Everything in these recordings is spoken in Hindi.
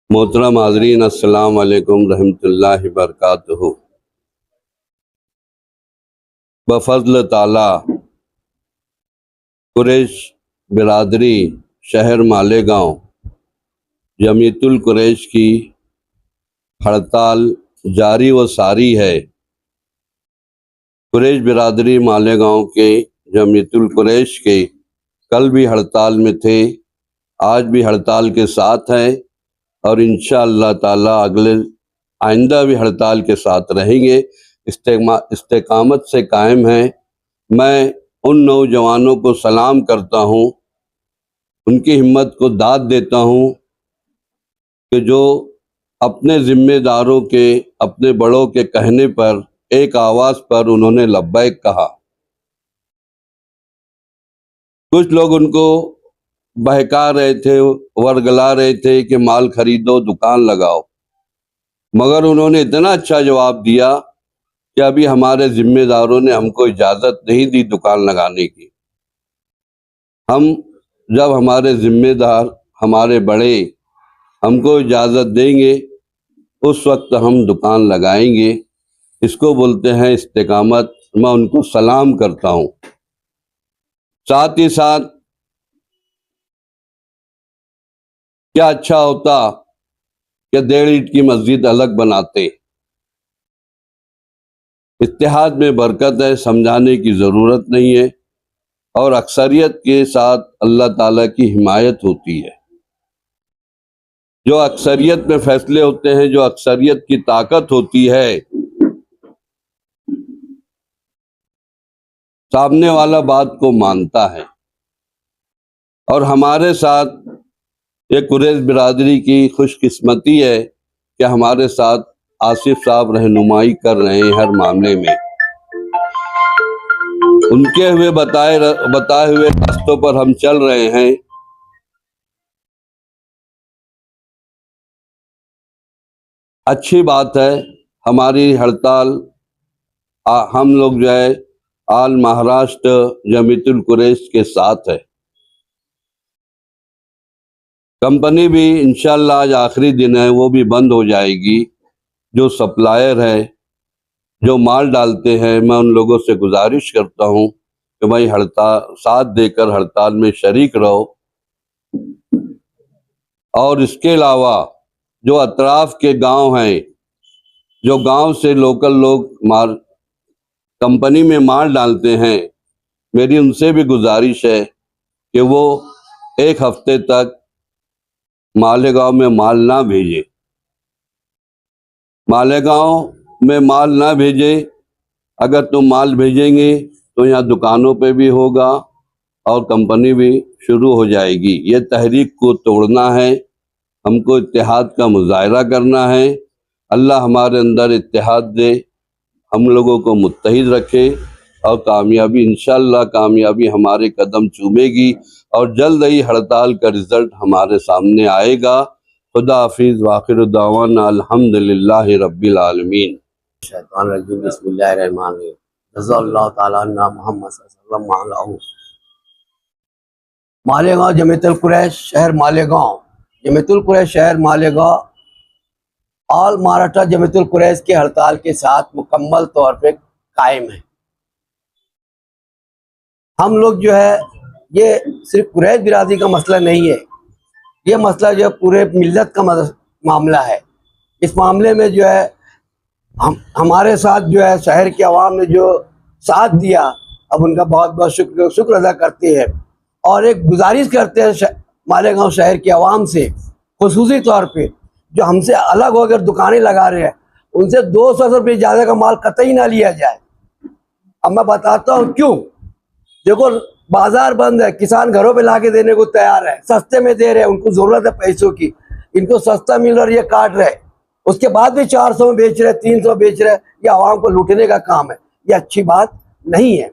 मोहतरम हाज़रीन, अस्सलाम वालेकुम रहमतुल्लाहि बरकातुहू। बफ़ज़्ल ताला कुरैश बिरादरी शहर मालेगांव जमीयतुल कुरैश की हड़ताल जारी व सारी है। कुरैश बिरादरी मालेगांव के जमीयतुल कुरैश के कल भी हड़ताल में थे, आज भी हड़ताल के साथ हैं और इंशाअल्लाह ताला आइंदा भी हड़ताल के साथ रहेंगे। इस्तेकामत से कायम हैं। मैं उन नौजवानों को सलाम करता हूँ, उनकी हिम्मत को दाद देता हूँ कि जो अपने ज़िम्मेदारों के, अपने बड़ों के कहने पर एक आवाज़ पर उन्होंने लब्बैक कहा। कुछ लोग उनको बहका रहे थे, वर्गला रहे थे कि माल खरीदो, दुकान लगाओ, मगर उन्होंने इतना अच्छा जवाब दिया कि अभी हमारे ज़िम्मेदारों ने हमको इजाज़त नहीं दी दुकान लगाने की। जब हमारे ज़िम्मेदार, हमारे बड़े हमको इजाज़त देंगे उस वक्त हम दुकान लगाएंगे। इसको बोलते हैं इस्तेकामत। मैं उनको सलाम करता हूँ। साथ ही साथ क्या अच्छा होता कि 1.5 ईंट की मस्जिद अलग बनाते। इत्तेहाद में बरकत है, समझाने की ज़रूरत नहीं है और अक्सरियत के साथ अल्लाह ताला की हिमायत होती है। जो अक्सरियत में फैसले होते हैं, जो अक्सरियत की ताकत होती है, सामने वाला बात को मानता है। और हमारे साथ ये कुरैश बिरादरी की खुशकिस्मती है कि हमारे साथ आसिफ साहब रहनुमाई कर रहे हैं हर मामले में। उनके बताए हुए रास्तों पर हम चल रहे हैं। अच्छी बात है। हमारी हड़ताल हम लोग जो है आल महाराष्ट्र जमीयतुल कुरैश के साथ है। कंपनी भी इंशाल्लाह आज आखिरी दिन है, वो भी बंद हो जाएगी। जो सप्लायर है, जो माल डालते हैं, मैं उन लोगों से गुजारिश करता हूँ कि भाई हड़ताल साथ देकर हड़ताल में शरीक रहो। और इसके अलावा जो अतराफ के गांव हैं, जो गांव से लोकल लोग कंपनी में माल डालते हैं, मेरी उनसे भी गुजारिश है कि वो 1 हफ्ते तक मालेगांव में माल ना भेजे। मालेगांव में माल ना भेजे। अगर तुम माल भेजेंगे तो यहाँ दुकानों पे भी होगा और कंपनी भी शुरू हो जाएगी। ये तहरीक को तोड़ना है, हमको इत्तेहाद का मुजाहरा करना है। अल्लाह हमारे अंदर इत्तेहाद दे, हम लोगों को मुत्तहिद रखे और कामयाबी, इंशाअल्लाह कामयाबी हमारे कदम चूमेगी और जल्द ही हड़ताल का रिज़ल्ट हमारे सामने आएगा। खुदा हाफिज़। वाखिर दावाना अल्हम्दुलिल्लाहि रब्बिल आलमीन। बिस्मिल्लाहिर्रहमानिर्रहीम। रज़ियल्लाहु ताला अन्ना मुहम्मद सल्लल्लाहु अलैहि वसल्लम। मालेगांव जमीयतुल कुरैश शहर मालेगांव, जमीयतुल कुरैश शहर मालेगांव ऑल महाराष्ट्र जमीयतुल कुरैश की हड़ताल के साथ मुकम्मल तौर पे कायम है। हम लोग जो है, ये सिर्फ कुरैश बिरादरी का मसला नहीं है, ये मसला जो है पूरे मिल्लत का मामला है। इस मामले में जो है हमारे साथ जो है शहर की आवाम ने जो साथ दिया, अब उनका बहुत बहुत शुक्र अदा करते हैं और एक गुजारिश करते हैं मालेगांव शहर की आवाम से, खुसूसी तौर पे जो हमसे अलग होकर दुकानें लगा रहे हैं, उनसे 200 रुपये ज़्यादा का माल कतई ना लिया जाए। अब मैं बताता हूँ क्यों। देखो, बाजार बंद है, किसान घरों पे लाके देने को तैयार है, सस्ते में दे रहे हैं, उनको ज़रूरत है पैसों की, इनको सस्ता मिल रहा है, ये काट रहे, उसके बाद भी 400 में बेच रहे, 300 बेच रहे। ये आवाम को लूटने का काम है, ये अच्छी बात नहीं है।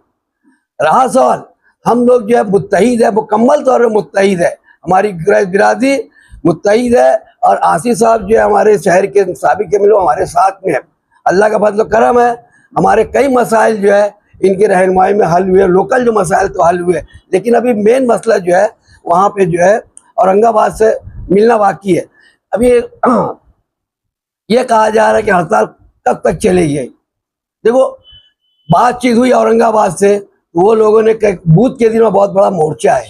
रहा सवाल, हम लोग जो है मुत्तहिद है, मुकम्मल तौर पर मुत्तहिद है, हमारी बिरादरी मुत्तहिद है और आसिफ साहब जो है हमारे शहर के साबिक एमएलए हमारे साथ में है। अल्लाह का फजल करम है, हमारे कई मसाइल जो है इनकी रहनुमाई में हल हुए। लोकल जो मसाइल तो हल हुए, लेकिन अभी मेन मसला जो है वहाँ पे जो है औरंगाबाद से मिलना बाकी है। अभी ये कहा जा रहा है कि हड़ताल कब तक चलेगी। देखो, बातचीत हुई औरंगाबाद से, तो वो लोगों ने बूथ के दिन में बहुत बड़ा मोर्चा है,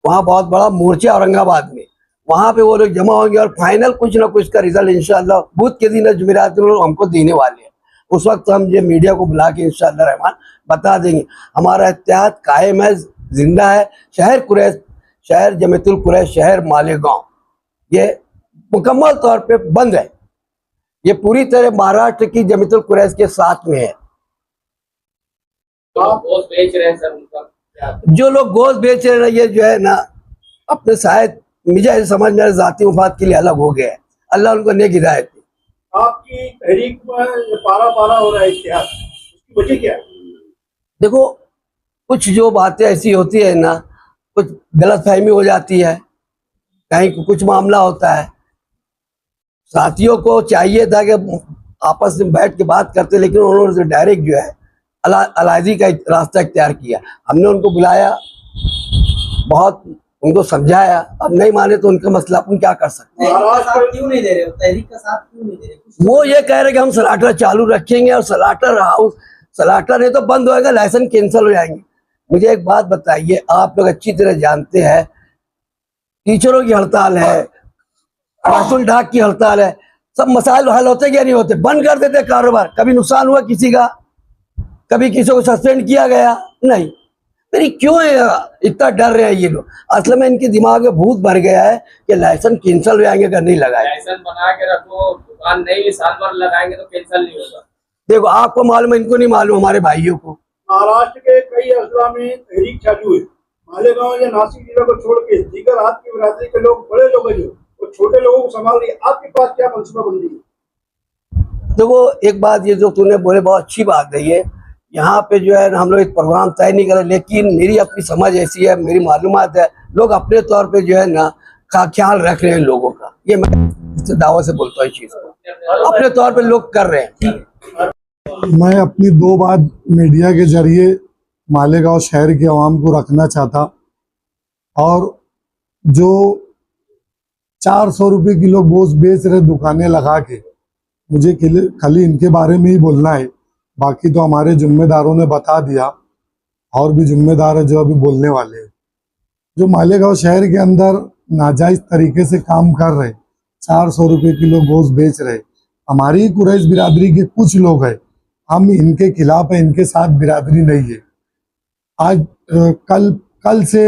वहाँ बहुत बड़ा मोर्चा औरंगाबाद में, वहाँ पे वो लोग जमा होंगे और फाइनल कुछ ना कुछ का रिजल्ट इंशाल्लाह बूथ के दिन जुमेरात को लोग हमको देने वाले हैं। उस वक्त हम ये मीडिया को बुला के इंशाल्लाह रहमान बता देंगे। हमारा इत्तेहाद कायम है, जिंदा है। शहर कुरैश, शहर जमीयतुल कुरैश, शहर मालेगांव ये मुकम्मल तौर पे बंद है। ये पूरी तरह महाराष्ट्र की जमीयतुल कुरैश के साथ में है। तो गोश्त बेच रहे हैं सर, उनका क्या? जो लोग गोश्त बेच रहे हैं, ये जो है ना अपने शायद मुझे समझ में जाती मुफाद के लिए अलग हो गया है। अल्लाह उनको नेक हिदायत दे। आपकी तहरीक में ये पारा पारा हो रहा है इतिहास, उसकी वजह क्या है? देखो, कुछ जो बातें ऐसी होती है ना, कुछ गलतफहमी हो जाती है, कहीं कुछ मामला होता है। साथियों को चाहिए था कि आपस में बैठ के बात करते, लेकिन उन्होंने डायरेक्ट जो है अलहदी का रास्ता इख्तियार किया। हमने उनको बुलाया, बहुत उनको समझाया, अब नहीं माने तो उनका मसला अपन क्या कर सकते हैं। तहरीक का साथ क्यों नहीं दे रहे हो? तहरीक का साथ क्यों नहीं दे रहे? वो ये कह रहे कि हम सलाटर चालू रखेंगे और सलाटर हाउस, सलाटर नहीं तो बंद होएगा, लाइसेंस कैंसिल हो जाएंगे। मुझे एक बात बताइए, आप लोग अच्छी तरह जानते हैं टीचरों की हड़ताल है, राशन डाक की हड़ताल है, सब मसाइल हल होते क्या नहीं होते? बंद कर देते कारोबार। कभी नुकसान हुआ किसी का? कभी किसी को सस्पेंड किया गया? नहीं। फिर क्यों इतना डर रहे हैं ये लोग? असल में इनके दिमाग में भूत भर गया है कि लाइसेंस कैंसिल हो जाएंगे अगर नहीं लगाए। लाइसेंस बना के रखो, दुकान नहीं भी साल भर लगाएंगे तो कैंसिल नहीं होगा। देखो, आपको मालूम है, इनको नहीं मालूम, हमारे भाइयों को। महाराष्ट्र के कई अजला में तहरीक चालू है। मालेगांव या नासिक जिले को छोड़ के दीगर आपकी बिरादरी के लोग, बड़े लोग जो वो छोटे लोगों को संभाल रही है, आपके पास क्या मंसूबाबंदी है? देखो, एक बात ये जो तूने बोले बहुत अच्छी बात है। ये यहाँ पे जो है ना, हम लोग एक प्रोग्राम तय नहीं करें, लेकिन मेरी अपनी समझ ऐसी है, मेरी मालूमात है, लोग अपने तौर पे जो है ना ख्याल रख रहे हैं लोगों का। ये मैं दावा से बोलता हूँ, इस चीज को अपने तौर पे लोग कर रहे हैं। मैं अपनी दो बात मीडिया के जरिए मालेगांव शहर के अवाम को रखना चाहता, और जो 400 रुपये किलो गोश्त बेच रहे दुकानें लगा के, मुझे खाली इनके बारे में ही बोलना है। बाकी तो हमारे जिम्मेदारों ने बता दिया, और भी जिम्मेदार है जो अभी बोलने वाले हैं। जो मालेगांव शहर के अंदर नाजायज़ तरीके से काम कर रहे, 400 रुपये किलो गोश्त बेच रहे, हमारी कुरैश बिरादरी के कुछ लोग हैं, हम इनके खिलाफ हैं, इनके साथ बिरादरी नहीं है। आज कल से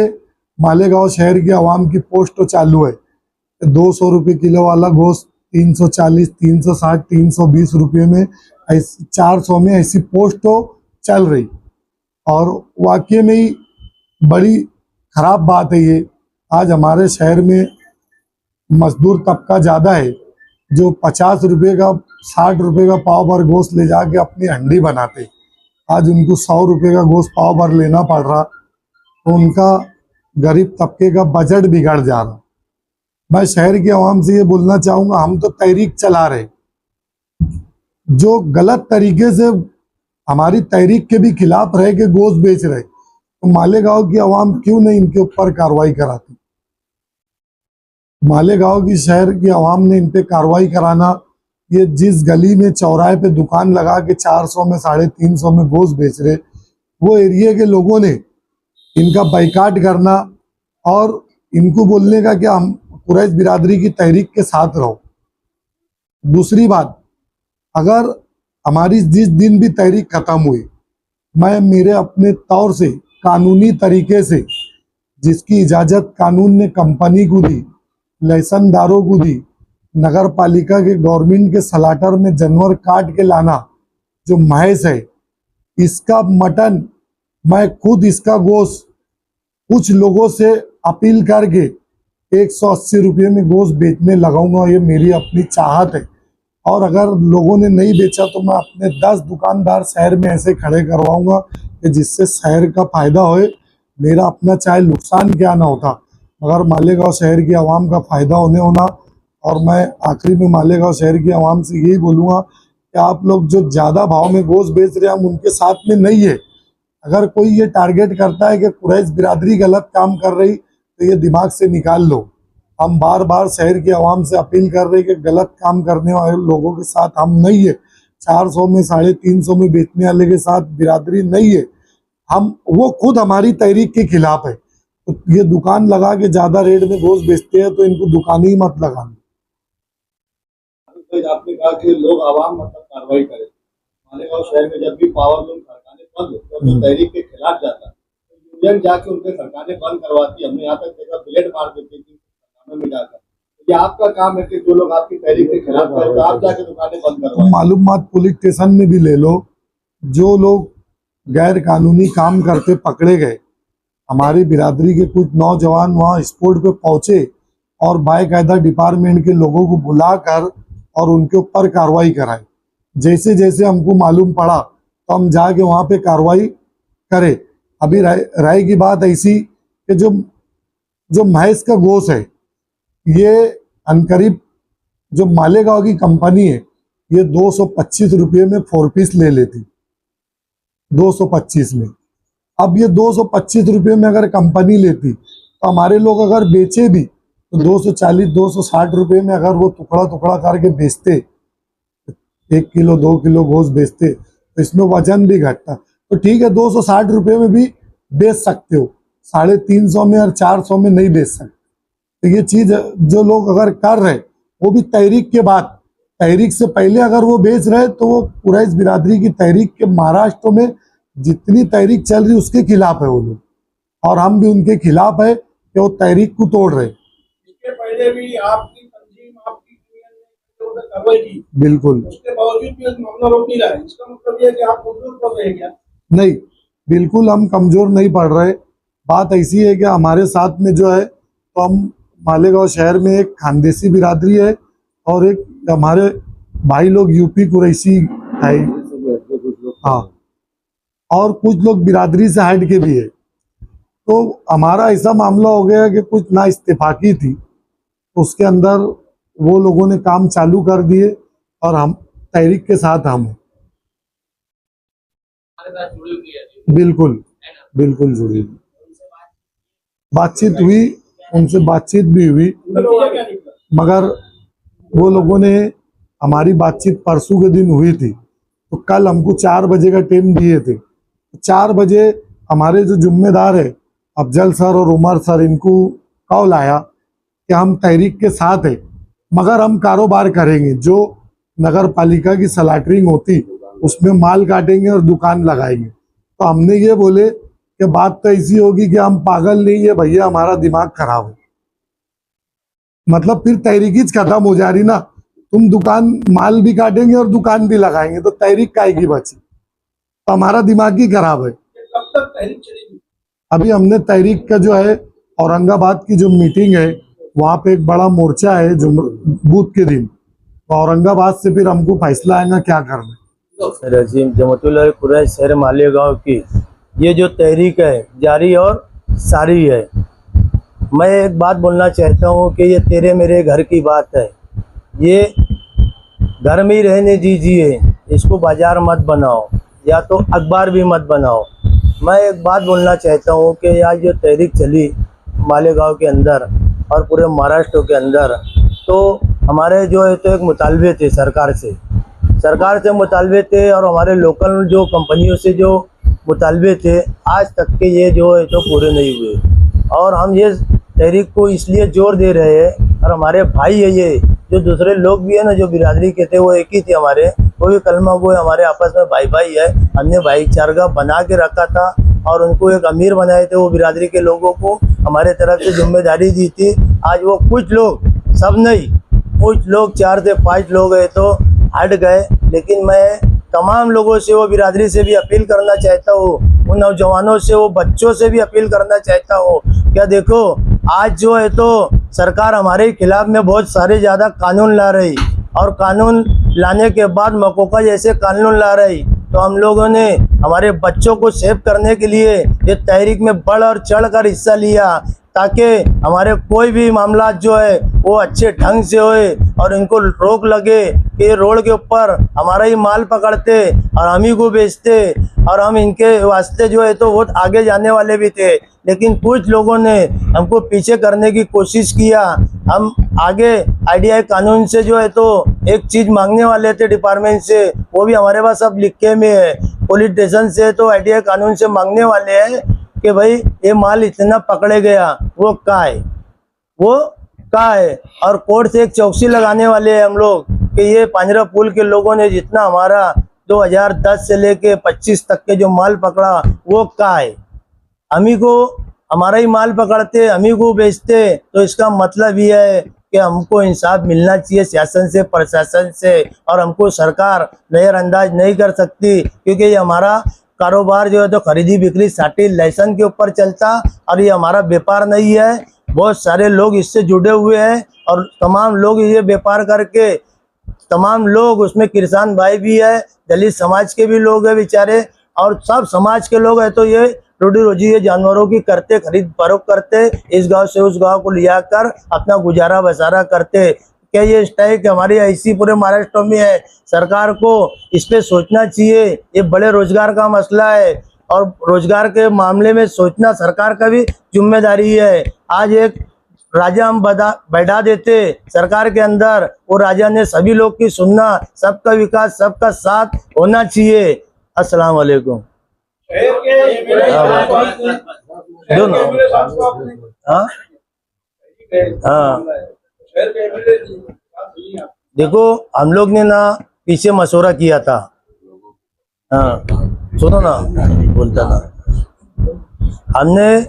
मालेगांव शहर के अवाम की पोस्ट चालू है। 200 रुपये किलो वाला गोश्त 340, 360, 320 रुपये में, 400 में ऐसी पोस्ट तो चल रही। और वाकई में ही बड़ी खराब बात है ये। आज हमारे शहर में मजदूर तबका ज़्यादा है, जो 50 रुपये का, 60 रुपये का पाव भर गोश्त ले जाके अपनी हंडी बनाते, आज उनको 100 रुपये का गोश्त पाव भर लेना पड़ रहा, तो उनका गरीब तबके का बजट बिगड़ जा रहा। मैं शहर के अवाम से ये बोलना चाहूँगा, हम तो तहरीक चला रहे, जो गलत तरीके से हमारी तहरीक के भी खिलाफ रह के गोश्त बेच रहे, तो मालेगांव की अवाम क्यों नहीं इनके ऊपर कार्रवाई कराती? मालेगांव की शहर की अवाम ने इन पे कार्रवाई कराना। ये जिस गली में चौराहे पे दुकान लगा के 400 में, 350 में गोश्त बेच रहे, वो एरिया के लोगों ने इनका बाइकाट करना और इनको बोलने का कि हम कुरैश बिरादरी की तहरीक के साथ रहो। दूसरी बात, अगर हमारी जिस दिन भी तहरीक ख़त्म हुई, मैं मेरे अपने तौर से कानूनी तरीके से, जिसकी इजाज़त कानून ने कंपनी को दी, लाइसेंसदारों को दी, नगर पालिका के गवर्नमेंट के सलाटर में जानवर काट के लाना जो महज है, इसका मटन मैं खुद, इसका गोश्त कुछ लोगों से अपील करके 180 रुपये में गोश्त बेचने लगाऊंगा। ये मेरी अपनी चाहत है, और अगर लोगों ने नहीं बेचा तो मैं अपने 10 दुकानदार शहर में ऐसे खड़े करवाऊंगा कि जिससे शहर का फ़ायदा होए, मेरा अपना चाहे नुकसान क्या ना होता, मगर मालेगांव शहर की आवाम का फ़ायदा होना। और मैं आखिरी में मालेगांव शहर की आवाम से यही बोलूँगा कि आप लोग जो ज़्यादा भाव में गोश्त बेच रहे हैं, हम उनके साथ में नहीं है। अगर कोई ये टारगेट करता है कि कुरैश बिरादरी गलत काम कर रही, तो ये दिमाग से निकाल लो। हम बार बार शहर की आवाम से अपील कर रहे हैं कि गलत काम करने वाले लोगों के साथ हम नहीं है। 400 में 350 में बेचने वाले के साथ बिरादरी नहीं है। हम वो खुद हमारी तहरीक के खिलाफ है। तो ये दुकान लगा के ज्यादा रेट में गोश्त बेचते हैं तो इनको दुकान ही मत लगाना। आपने कहा कि लोग आवाम मतलब कार्रवाई करें। मालेगांव शहर में जब भी पावर लूम सरकारें बंद तो तहरीक के खिलाफ जाता तो यूनियन जाके उनके सरकारें बंद करवाती। हमने यहाँ तक देखा ब्लेड मार देती थी में जाकर। ये आपका काम है कि जो लोग आपकी तहरीक के खिलाफ करें तो आप जाके दुकानें बंद करवाएं। मालूमात पुलिस स्टेशन में भी ले लो, जो लोग गैर कानूनी काम करते पकड़े गए, हमारी बिरादरी के कुछ नौजवान वहाँ स्पॉट पे पहुंचे और बाकायदा डिपार्टमेंट के लोगों को बुलाकर और उनके ऊपर कार्रवाई कराई। जैसे जैसे हमको मालूम पड़ा तो हम जाके वहाँ पे कार्रवाई करें। अभी राय की बात ऐसी कि जो भैंस का गोश्त है, ये अनकरीब जो मालेगांव की कंपनी है ये 225 रुपये में 4 पीस ले लेती, 225 में। अब ये 225 रुपये में अगर कंपनी लेती तो हमारे लोग अगर बेचे भी तो 240-260 रुपये में अगर वो टुकड़ा टुकड़ा करके बेचते, 1 किलो 2 किलो गोश्त बेचते तो इसमें वजन भी घटता। तो ठीक है 260 रुपये में भी बेच सकते हो, 350 में और 400 में नहीं बेच सकते। तो ये चीज जो लोग अगर कर रहे वो भी तहरीक के बाद, तहरीक से पहले अगर वो बेच रहे तो वो कुरैश बिरादरी की तहरीक के महाराष्ट्र में जितनी तहरीक चल रही उसके खिलाफ है वो लोग, और हम भी उनके खिलाफ है कि वो तहरीक को तोड़ रहे। इसके पहले भी आपकी तंजीम आपकी यूनियन ने उधर कार्रवाई की, बिल्कुल, उसके बावजूद भी मामला रोक नहीं रहा है। इसका मतलब ये है कि आप कमजोर पड़ रहे हैं क्या? नहीं, बिल्कुल हम कमजोर नहीं पड़ रहे। बात ऐसी है कि हमारे साथ में जो है तो हम मालेगांव शहर में एक खानदेशी बिरादरी है और एक हमारे भाई लोग यूपी कुरैशी है, हाँ, और कुछ लोग बिरादरी से हट के भी है। तो हमारा ऐसा मामला हो गया कि कुछ ना इत्तेफाकी थी, उसके अंदर वो लोगों ने काम चालू कर दिए और हम तहरीक के साथ हम हैं। बिल्कुल बिल्कुल जुड़ी, बातचीत हुई, उनसे बातचीत भी हुई, मगर वो लोगों ने हमारी बातचीत परसों के दिन हुई थी तो कल हमको 4 बजे का टाइम दिए थे। 4 बजे हमारे जो जिम्मेदार है अफजल सर और उमर सर, इनको कॉल आया कि हम तहरीक के साथ है मगर हम कारोबार करेंगे, जो नगर पालिका की सलाटरिंग होती उसमें माल काटेंगे और दुकान लगाएंगे। तो हमने ये बोले कि बात तो ऐसी होगी कि हम पागल नहीं है भैया, हमारा दिमाग खराब है। मतलब फिर तहरीक ही खत्म हो जा रही ना, तुम दुकान माल भी काटेंगे और दुकान भी लगाएंगे तो तहरीक काहे की बची? तो हमारा दिमाग ही खराब है। कब तक तहरीक चलेगी? अभी हमने तहरीक का जो है औरंगाबाद की जो मीटिंग है वहाँ पे एक बड़ा मोर्चा है जो बूथ के दिन, तो औरंगाबाद से फिर हमको फैसला आएगा क्या करना। रजीम जमातुल्लाह कुरैश शहर मालेगांव की ये जो तहरीक है जारी और सारी है। मैं एक बात बोलना चाहता हूँ कि ये तेरे मेरे घर की बात है, ये घर में ही रहने दीजिए, इसको बाजार मत बनाओ या तो अखबार भी मत बनाओ। मैं एक बात बोलना चाहता हूँ कि आज जो तहरीक चली मालेगांव के अंदर और पूरे महाराष्ट्र के अंदर, तो हमारे जो है तो एक मुतालबे थे सरकार से मुतालबे थे और हमारे लोकल जो कंपनियों से जो मुतालबे थे आज तक के ये जो है तो पूरे नहीं हुए। और हम ये तहरीक को इसलिए जोर दे रहे हैं और हमारे भाई है ये, जो दूसरे लोग भी है ना जो बिरादरी के थे वो एक ही थे हमारे, वो भी कलमा गो हमारे आपस में भाई भाई है। हमने भाईचारा बना के रखा था और उनको एक अमीर बनाए थे, वो बिरादरी के लोगों को हमारे तरफ से जिम्मेदारी दी थी। आज वो कुछ लोग, सब नहीं, कुछ लोग 4 से 5 लोग है तो हट गए। लेकिन मैं तमाम लोगों से, वो बिरादरी से भी अपील करना चाहता हूँ, उन नौजवानों से, वो बच्चों से भी अपील करना चाहता हूँ। क्या देखो आज जो है तो सरकार हमारे खिलाफ में बहुत सारे ज़्यादा कानून ला रही और कानून लाने के बाद मकोका जैसे कानून ला रही, तो हम लोगों ने हमारे बच्चों को सेव करने के लिए ये तहरीक में बढ़ और चढ़ कर हिस्सा लिया ताकि हमारे कोई भी मामला जो है वो अच्छे ढंग से होए और इनको रोक लगे कि रोड के ऊपर हमारा ही माल पकड़ते और हम ही को बेचते। और हम इनके वास्ते जो है तो बहुत आगे जाने वाले भी थे, लेकिन कुछ लोगों ने हमको पीछे करने की कोशिश किया। हम आगे IDI कानून से जो है तो एक चीज़ मांगने वाले थे डिपार्टमेंट से, वो भी हमारे पास अब लिखे में है। पुलिस स्टेशन से तो IDI कानून से मांगने वाले हैं कि भाई ये माल इतना पकड़े गया, वो कहाँ है, वो कहाँ है। और कोर्ट से एक चौकसी लगाने वाले हैं हम लोग कि ये पांजरा पुल के लोगों ने जितना हमारा 2010 से लेके 25 तक के जो माल पकड़ा वो कहाँ है। हम ही को हमारा ही माल पकड़ते, हम ही को बेचते, तो इसका मतलब ये है कि हमको इंसाफ मिलना चाहिए शासन से, प्रशासन से। और हमको सरकार नज़रअंदाज नहीं कर सकती, क्योंकि ये हमारा कारोबार जो है तो खरीदी बिक्री साटी लाइसेंस के ऊपर चलता, और ये हमारा व्यापार नहीं है। बहुत सारे लोग इससे जुड़े हुए हैं और तमाम लोग ये व्यापार करके, तमाम लोग उसमें किसान भाई भी है, दलित समाज के भी लोग हैं बेचारे, और सब समाज के लोग हैं। तो ये रोटी रोजी ये जानवरों की करते, खरीद फरोख्त करते, इस गांव से उस गांव को लिया कर अपना गुजारा बसारा करते। क्या ये स्ट्राइक हमारी ऐसी पूरे महाराष्ट्र में है? सरकार को इस पे सोचना चाहिए। ये बड़े रोजगार का मसला है और रोजगार के मामले में सोचना सरकार का भी जिम्मेदारी है। आज एक राजा हम बैठा देते सरकार के अंदर, वो राजा ने सभी लोग की सुनना, सबका विकास, सबका साथ होना चाहिए। अस्सलाम वालेकुम। दो ना। हाँ हाँ, देखो हम लोग ने ना पीछे मशवरा किया था। हाँ सुनो ना, बोलता था, हमने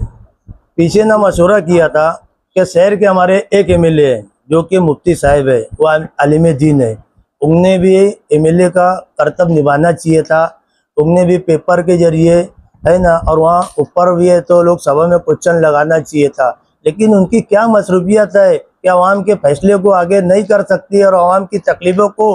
पीछे ना मशवरा किया था कि शहर के हमारे एक MLA है जो कि मुफ्ती साहब है, वो आलिम दीन है, उनने भी MLA का कर्तव्य निभाना चाहिए था। उनने भी पेपर के जरिए है ना, और वहाँ ऊपर भी है तो लोग सभा में क्वेश्चन लगाना चाहिए था। लेकिन उनकी क्या मसरूफियत है कि आवाम के फैसले को आगे नहीं कर सकती और आवाम की तकलीफ़ों को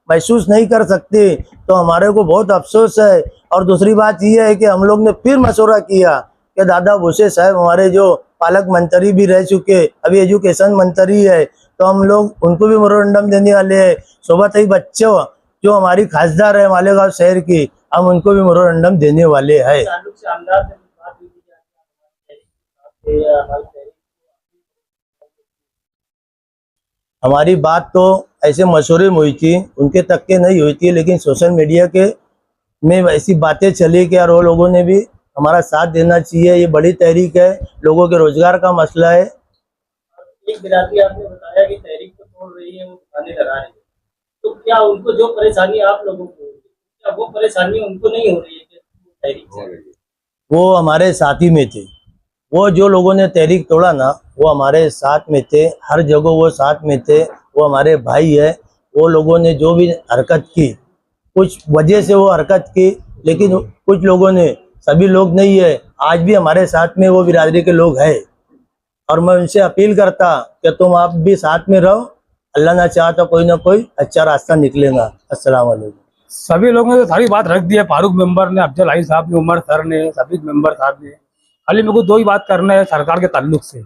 महसूस नहीं कर सकती, तो हमारे को बहुत अफसोस है। और दूसरी बात यह है कि हम लोग ने फिर मशवरा किया कि दादा भूसे साहब हमारे जो पालक मंत्री भी रह चुके, अभी एजुकेशन मंत्री है, तो हम लोग उनको भी मेमोरेंडम देने वाले हैं। सोबत ही बच्चों जो हमारी खासदार है मालेगांव शहर की, हम उनको भी मेमोरेंडम देने वाले हैं। हमारी बात तो ऐसे मशवरे में हुई थी, उनके तक के नहीं हुई थी, लेकिन सोशल मीडिया के में ऐसी बातें चली कि यार वो लोगों ने भी हमारा साथ देना चाहिए। ये बड़ी तहरीक है, लोगों के रोजगार का मसला है। एक बिरादरी आपने बताया कि तहरीक को तोड़ रही है, वो दुकानें लगा रही है, तो क्या उनको जो परेशानी आप लोगों को हो रही है, क्या वो परेशानी उनको नहीं हो रही है कि तहरीक चल रही है? वो हमारे साथी में थे, वो जो लोगों ने तहरीक तोड़ा ना वो हमारे साथ में थे, हर जगह वो साथ में थे, वो हमारे भाई है। वो लोगों ने जो भी हरकत की, कुछ वजह से वो हरकत की, लेकिन कुछ लोगों ने, सभी लोग नहीं है, आज भी हमारे साथ में वो बिरादरी के लोग हैं। और मैं उनसे अपील करता कि तुम आप भी साथ में रहो, अल्लाह ना चाहा तो कोई ना कोई अच्छा रास्ता निकलेगा। अस्सलाम वालेकुम। सभी लोगों ने तो सारी बात रख दी है, फारूक मेंबर ने, अफजल आई साहब ने, उमर सर ने, सभी मेंबर साहब ने। खाली मेरे को दो ही बात करना है सरकार के ताल्लुक से।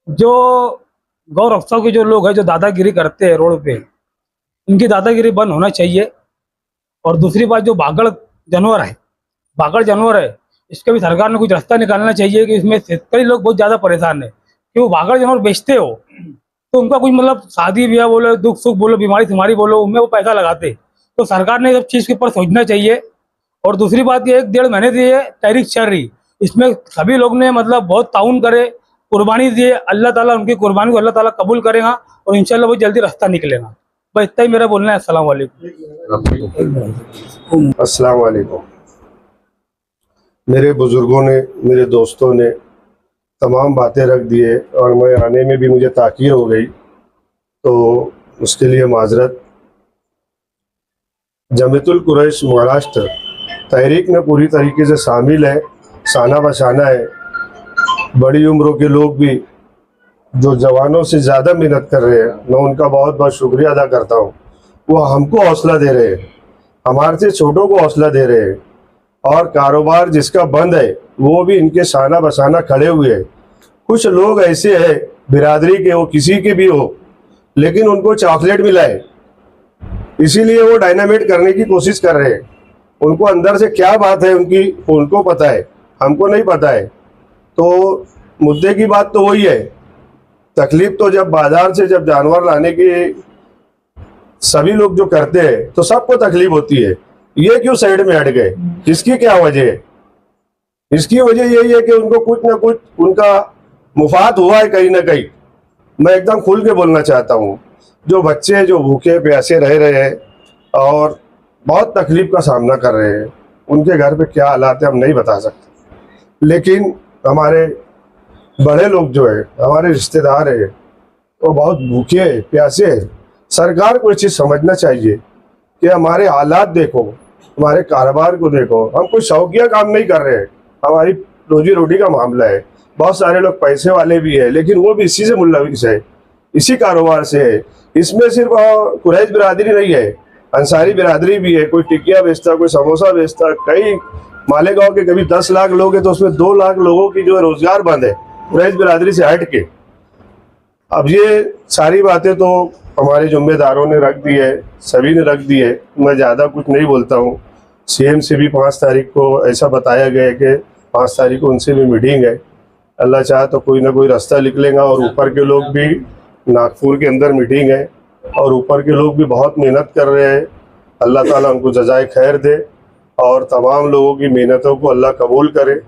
जो गौ रक्षा के जो लोग हैं जो दादागिरी करते हैं रोड पे, इनकी दादागिरी बंद होना चाहिए। और दूसरी बात, जो भागड़ जानवर है, इसका भी सरकार ने कुछ रास्ता निकालना चाहिए कि इसमें शेतकरी लोग बहुत ज़्यादा परेशान है कि वो भागड़ जानवर बेचते हो तो उनका कुछ मतलब शादी ब्याह बोलो, दुख सुख बोलो, बीमारी बोलो, उनमें वो पैसा लगाते। तो सरकार ने सब चीज़ के ऊपर सोचना चाहिए। और दूसरी बात ये 1-1.5 महीने से ये तहरीक चल रही, इसमें सभी लोग ने मतलब बहुत ताउन करे, कुर्बानी दिए। अल्लाह ताला उनकी कुर्बानी को अल्लाह ताला कबूल करेगा और इंशाल्लाह बहुत जल्दी रास्ता निकलेगा। बस इतना ही मेरा बोलना है। अस्सलाम वालेकुम। अस्सलाम वालेकुम। मेरे बुज़ुर्गों ने, मेरे दोस्तों ने तमाम बातें रख दिए और मैं आने में भी मुझे ताख़ीर हो गई, तो उसके लिए माजरत। जमीयतुल कुरैश महाराष्ट्र तहरीक में पूरी तरीके से शामिल है, शाना बशाना है। बड़ी उम्रों के लोग भी जो जवानों से ज़्यादा मेहनत कर रहे हैं, मैं उनका बहुत बहुत शुक्रिया अदा करता हूँ। वो हमको हौसला दे रहे हैं, हमारे से छोटों को हौसला दे रहे हैं। और कारोबार जिसका बंद है वो भी इनके शाना बशाना खड़े हुए हैं। कुछ लोग ऐसे हैं बिरादरी के, वो किसी के भी हो, लेकिन उनको चॉकलेट मिला है, इसीलिए वो डायनामाइट करने की कोशिश कर रहे हैं। उनको अंदर से क्या बात है उनकी, उनको पता है, हमको नहीं पता है। तो मुद्दे की बात तो वही है, तकलीफ तो जब बाजार से जब जानवर लाने की सभी लोग जो करते हैं तो सबको तकलीफ होती है, ये क्यों साइड में हट गए, इसकी क्या वजह है? इसकी वजह यही है कि उनको कुछ ना कुछ उनका मुफाद हुआ है कहीं ना कहीं। मैं एकदम खुल के बोलना चाहता हूँ, जो बच्चे जो भूखे प्यासे रह रहे हैं और बहुत तकलीफ का सामना कर रहे हैं, उनके घर पे क्या हालात है हम नहीं बता सकते, लेकिन हमारे बड़े लोग जो है, हमारे रिश्तेदार है, वो बहुत भूखे हैं प्यासे हैं। सरकार को ये चीज़ समझना चाहिए कि हमारे हालात देखो, हमारे कारोबार को देखो, हम कोई शौकिया काम नहीं कर रहे हैं, हमारी रोजी रोटी का मामला है। बहुत सारे लोग पैसे वाले भी है, लेकिन वो भी इसी से मुल्लविस है, इसी कारोबार से है। इसमें सिर्फ कुरैश बिरादरी नहीं है, अंसारी बिरादरी भी है, कोई टिकिया बेचता, कोई समोसा बेचता। कई मालेगांव के कभी 10 लाख लोग हैं तो उसमें 2 लाख लोगों की जो है रोजगार बंद है कुरैश बिरादरी से हट के। अब ये सारी बातें तो हमारे जिम्मेदारों ने रख दी है, सभी ने रख दी है, मैं ज़्यादा कुछ नहीं बोलता हूँ। सीएम से भी 5 तारीख को ऐसा बताया गया है कि 5 तारीख को उनसे भी मीटिंग है, अल्लाह चाहे तो कोई ना कोई रास्ता निकलेगा। और ऊपर के लोग भी, नागपुर के अंदर मीटिंग है और ऊपर के लोग भी बहुत मेहनत कर रहे हैं, अल्लाह ताला उनको जज़ाए खैर दे और तमाम लोगों की मेहनतों को अल्लाह कबूल करे।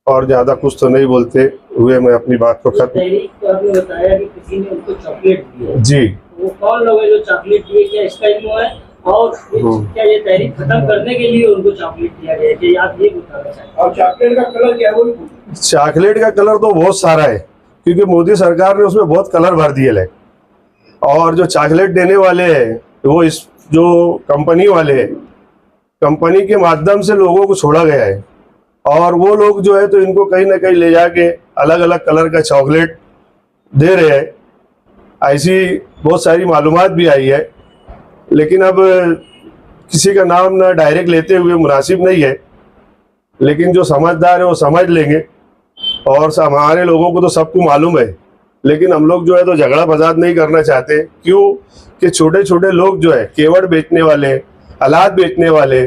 और ज़्यादा कुछ तो नहीं बोलते हुए मैं अपनी बात को खत्म। तहरीक को आपने बताया कि किसी ने उनको चॉकलेट दी है, जी, वो कौन लोग हैं जो चॉकलेट दिए, क्या इसका इल्म है? और क्या ये तहरीक खत्म करने के लिए उनको चॉकलेट दिया गया है कि आप ये बताना चाहते हैं? और चॉकलेट का कलर क्या है वो? चॉकलेट का कलर तो बहुत सारा है, क्योंकि मोदी सरकार ने उसमें बहुत कलर भर दिए है। और जो चॉकलेट देने वाले हैं वो इस जो कंपनी वाले हैं, कंपनी के माध्यम से लोगों को छोड़ा गया है और वो लोग जो है तो इनको कहीं ना कहीं ले जाके अलग अलग कलर का चॉकलेट दे रहे हैं। ऐसी बहुत सारी मालूमात भी आई है, लेकिन अब किसी का नाम ना डायरेक्ट लेते हुए मुनासिब नहीं है, लेकिन जो समझदार है वो समझ लेंगे। और हमारे लोगों को तो सबको मालूम है, लेकिन हम लोग जो है तो झगड़ा फसाद नहीं करना चाहते। क्यों कि छोटे छोटे लोग जो है केवड़ बेचने वाले, अलाद बेचने वाले,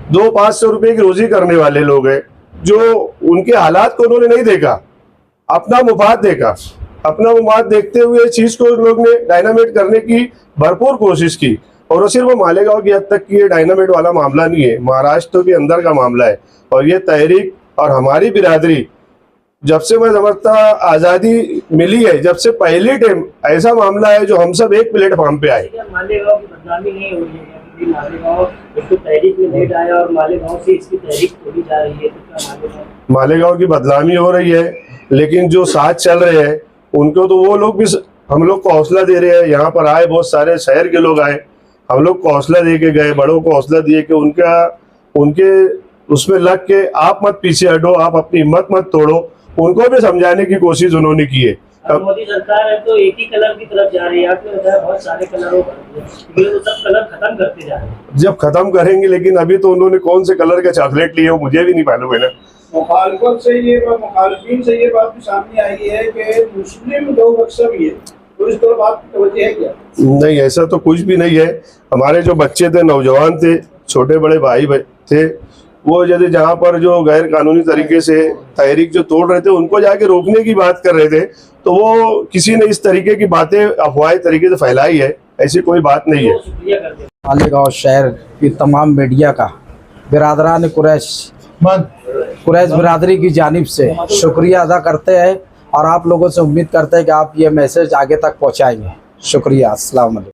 200-500 रुपए की रोजी करने वाले लोग हैं, जो उनके हालात को उन्होंने नहीं देखा, अपना मुफाद देखा। अपना मुफाद देखते हुए चीज को लोग ने डायनामेट करने की भरपूर कोशिश की। और वो सिर्फ मालेगांव की हद तक की ये डायनामेट वाला मामला नहीं है, महाराष्ट्र के अंदर का मामला है। और ये तहरीक और हमारी बिरादरी जब से मैं समझता आज़ादी मिली है, जब से पहली टाइम ऐसा मामला है जो हम सब एक प्लेटफॉर्म पे आए। मालेगांव की बदनामी नहीं हो रही है? मालेगांव एक तो तहरीक में लेट आया और मालेगांव से इसकी तहरीक खोली जा रही है, तो मालेगांव की बदनामी हो रही है, लेकिन जो साथ चल रहे हैं उनको तो वो लोग भी हम लोग को हौसला दे रहे हैं। यहाँ पर आए बहुत सारे शहर के लोग आए, हम लोग को हौसला दे के गए, बड़ों को हौसला दिए कि उनके उसमें लग के आप मत पीछे हटो, आप अपनी हिम्मत मत तोड़ो। उनको भी समझाने की कोशिश उन्होंने की है। अब मोदी सरकार है तो एक ही कलर की तरफ जा रही है, आपने बताया बहुत सारे कलरों पर, वो सब कलर खत्म करते जा रहे हैं। जब खत्म करेंगे, लेकिन अभी तो उन्होंने कौन से कलर का चॉकलेट लिए मुझे भी नहीं मालूम है ना। मुखालिफिन से ये बात भी सामने आई है कि मुस्लिम लोग अक्सर भी है, तो इस तरफ आपकी तवज्जो है क्या? नहीं, ऐसा तो कुछ भी नहीं है। हमारे जो बच्चे थे, नौजवान थे, छोटे बड़े भाई थे, वो यदि जहाँ पर जो गैर कानूनी तरीके से तहरीक जो तोड़ रहे थे उनको जाके रोकने की बात कर रहे थे, तो वो किसी ने इस तरीके की बातें अफवाही तरीके से फैलाई है, ऐसी कोई बात नहीं है। मालेगांव शहर की तमाम मीडिया का बिरादरान कुरैश बिरादरी की जानिब से शुक्रिया अदा करते हैं और आप लोगों से उम्मीद करते हैं कि आप ये मैसेज आगे तक पहुँचाएंगे। शुक्रिया। अस्सलाम वालेकुम।